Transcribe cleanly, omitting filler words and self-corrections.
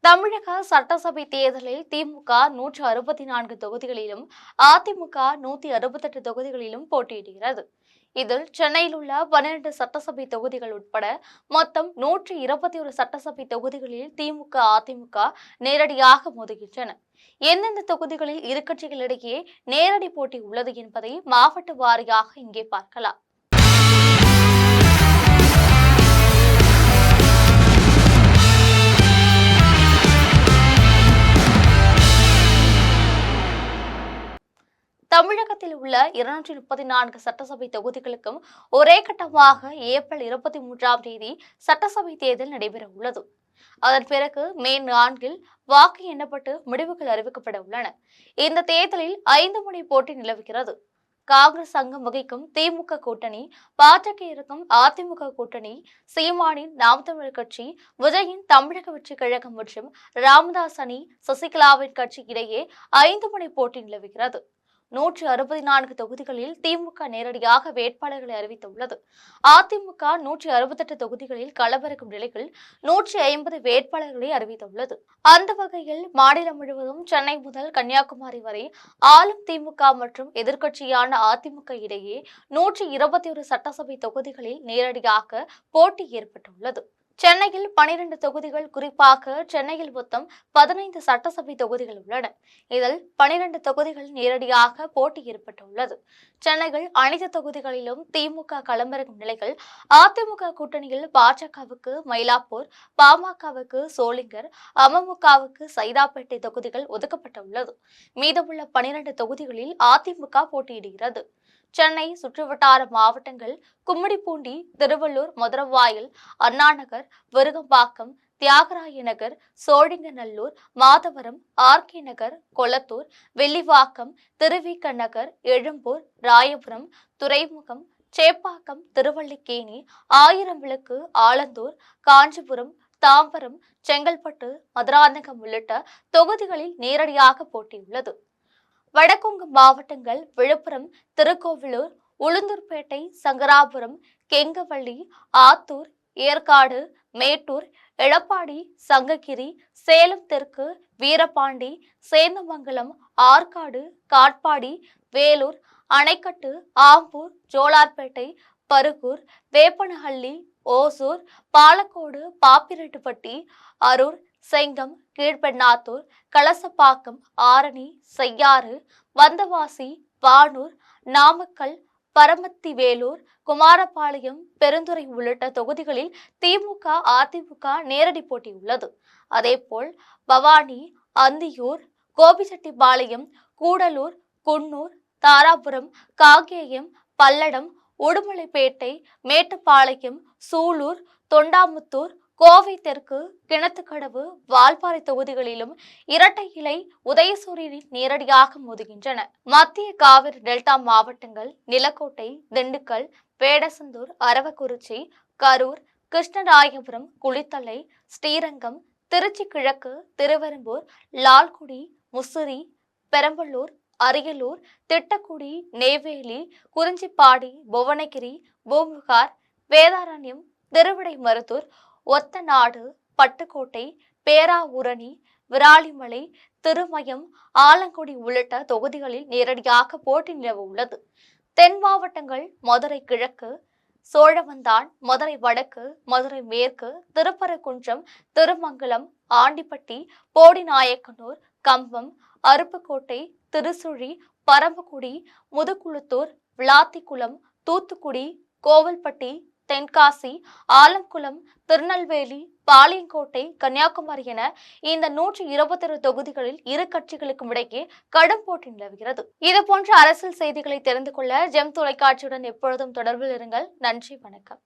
தமிழக சட்டசபை தேர்தலில் திமுக 164 தொகுதிகளிலும் அதிமுக 168 தொகுதிகளிலும் போட்டியிடுகிறது. இதில் சென்னையில் உள்ள 12 சட்டசபை தொகுதிகள் உட்பட மொத்தம் 121 சட்டசபை தொகுதிகளில் திமுக, அதிமுக நேரடியாக மோதுகின்றன. எந்தெந்த தொகுதிகளில் இரு கட்சிகளிடையே நேரடி போட்டி உள்ளது என்பதை மாவட்ட வாரியாக இங்கே பார்க்கலாம். தமிழகத்தில் உள்ள 234 சட்டசபை தொகுதிகளுக்கும் ஒரே கட்டமாக ஏப்ரல் 23ஆம் தேதி சட்டசபை தேர்தல் நடைபெற உள்ளது. அதன் பிறகு மே 4இல் வாக்கு எண்ணப்பட்டு முடிவுகள் அறிவிக்கப்பட உள்ளன. இந்த தேர்தலில் 5 முனை போட்டி நிலவுகிறது. காங்கிரஸ் அங்கம் வகிக்கும் திமுக கூட்டணி, பாஜக இருக்கும் அதிமுக கூட்டணி, சீமானின் நாம் தமிழர் கட்சி, விஜயின் தமிழக வெற்றி கழகம் மற்றும் ராமதாஸ் அணி, சசிகலாவின் கட்சி இடையே 5 முனை போட்டி நிலவுகிறது. 164 தொகுதிகளில் திமுக நேரடியாக வேட்பாளர்களை அறிவித்துள்ளது. அதிமுக 168 தொகுதிகளில் களமிறக்கும் நிலையில் 150 வேட்பாளர்களை அறிவித்துள்ளது. அந்த வகையில் மாநிலம் முழுவதும் சென்னை முதல் கன்னியாகுமரி வரை ஆளும் திமுக மற்றும் எதிர்க்கட்சியான அதிமுக இடையே 121 சட்டசபை தொகுதிகளில் நேரடியாக போட்டி ஏற்பட்டுள்ளது. சென்னையில் 12 தொகுதிகள், குறிப்பாக சென்னையில் மொத்தம் 15 சட்டசபை தொகுதிகள் உள்ளன. இதில் 12 தொகுதிகள் நேரடியாக போட்டி ஏற்பட்டுள்ளது. சென்னையில் அனைத்து தொகுதிகளிலும் திமுக களமிறங்கும் நிலையில் அதிமுக கூட்டணியில் பாஜகவுக்கு மயிலாப்பூர், பாமகவுக்கு சோளிங்கர், அமமுகவுக்கு சைதாப்பேட்டை தொகுதிகள் ஒதுக்கப்பட்டுள்ளது. மீதமுள்ள 12 தொகுதிகளில் அதிமுக போட்டியிடுகிறது. சென்னை சுற்றுவட்டார மாவட்டங்கள் கும்மிடிப்பூண்டி, திருவள்ளூர், மதுரவாயல், அண்ணாநகர், விருகம்பாக்கம், தியாகராய நகர், சோழிங்கநல்லூர், மாதவரம், ஆர்கே நகர், கொளத்தூர், வெள்ளிவாக்கம், திருவிக நகர், எழும்பூர், ராயபுரம், துறைமுகம், சேப்பாக்கம், திருவல்லிக்கேணி, ஆயிரம்விளக்கு, ஆலந்தூர், காஞ்சிபுரம், தாம்பரம், செங்கல்பட்டு, மதுராந்தகம் உள்ளிட்ட தொகுதிகளில் நேரடியாக போட்டியுள்ளது. வடகொங்கு மாவட்டங்கள் விழுப்புரம், திருக்கோவிலூர், உளுந்தூர்பேட்டை, சங்கராபுரம், கெங்கவள்ளி, ஆத்தூர், ஏற்காடு, மேட்டூர், எடப்பாடி, சங்ககிரி, சேலம் தெற்கு, வீரபாண்டி, சேந்தமங்கலம், ஆற்காடு, காட்பாடி, வேலூர், அணைக்கட்டு, ஆம்பூர், ஜோலார்பேட்டை, பருகூர், வேப்பனஹள்ளி, ஓசூர், பாலக்கோடு, பாப்பிரெட்டுப்பட்டி, அரூர், செங்கம், கீழ்பெண்ணாத்தூர், கலசப்பாக்கம், ஆரணி, செய்யாறு, வந்தவாசி, வானூர், நாமக்கல், பரமத்திவேலூர், குமாரபாளையம், பெருந்துறை உள்ளிட்ட தொகுதிகளில் திமுக, அதிமுக நேரடி போட்டி உள்ளது. அதேபோல் பவானி, அந்தியூர், கோபிச்செட்டிப்பாளையம், கூடலூர், குன்னூர், தாராபுரம், காங்கேயம், பல்லடம், உடுமலைப்பேட்டை, மேட்டுப்பாளையம், சூலூர், தொண்டாமுத்தூர், கோவை தெற்கு, கிணத்துக்கடவு, வால்பாறை தொகுதிகளிலும் இரட்டை இலை உதயசூரியனின் நேரடியாக மோதுகின்றன. மத்திய காவிரி டெல்டா மாவட்டங்கள் நிலக்கோட்டை, திண்டுக்கல், வேடசந்தூர், அரவக்குறிச்சி, கரூர், கிருஷ்ணராயபுரம், குளித்தலை, ஸ்ரீரங்கம், திருச்சி கிழக்கு, திருவெரும்பூர், லால்குடி, முசிறி, பெரம்பலூர், அரியலூர், திட்டக்குடி, நெய்வேலி, குறிஞ்சிப்பாடி, புவனகிரி, பூம்புகார், வேதாரண்யம், திருவிடைமருதூர், ஒத்தநாடு, பட்டுக்கோட்டை, பேராவூரணி, விராலிமலை, திருமயம், ஆலங்குடி உள்ளிட்ட தொகுதிகளில் நேரடியாக போட்டி நிலவ உள்ளது. தென் மாவட்டங்கள் மதுரை கிழக்கு, சோழவந்தான், மதுரை வடக்கு, மதுரை மேற்கு, திருப்பரங்குன்றம், திருமங்கலம், ஆண்டிப்பட்டி, போடிநாயக்கனூர், கம்பம், அருப்புக்கோட்டை, திருசுழி, பரம்பக்குடி, முதுகுளத்தூர், விளாத்திக்குளம், தூத்துக்குடி, கோவில்பட்டி, தென்காசி, ஆலங்குளம், திருநெல்வேலி, பாளையங்கோட்டை, கன்னியாகுமரி என இந்த 121 தொகுதிகளில் இரு கட்சிகளுக்கும் இடையே கடும் போட்டி நிலவுகிறது. இதுபோன்ற அரசியல் செய்திகளை தெரிந்து கொள்ள ஜெம் தொலைக்காட்சியுடன் எப்பொழுதும் தொடர்பில் இருங்கள். நன்றி, வணக்கம்.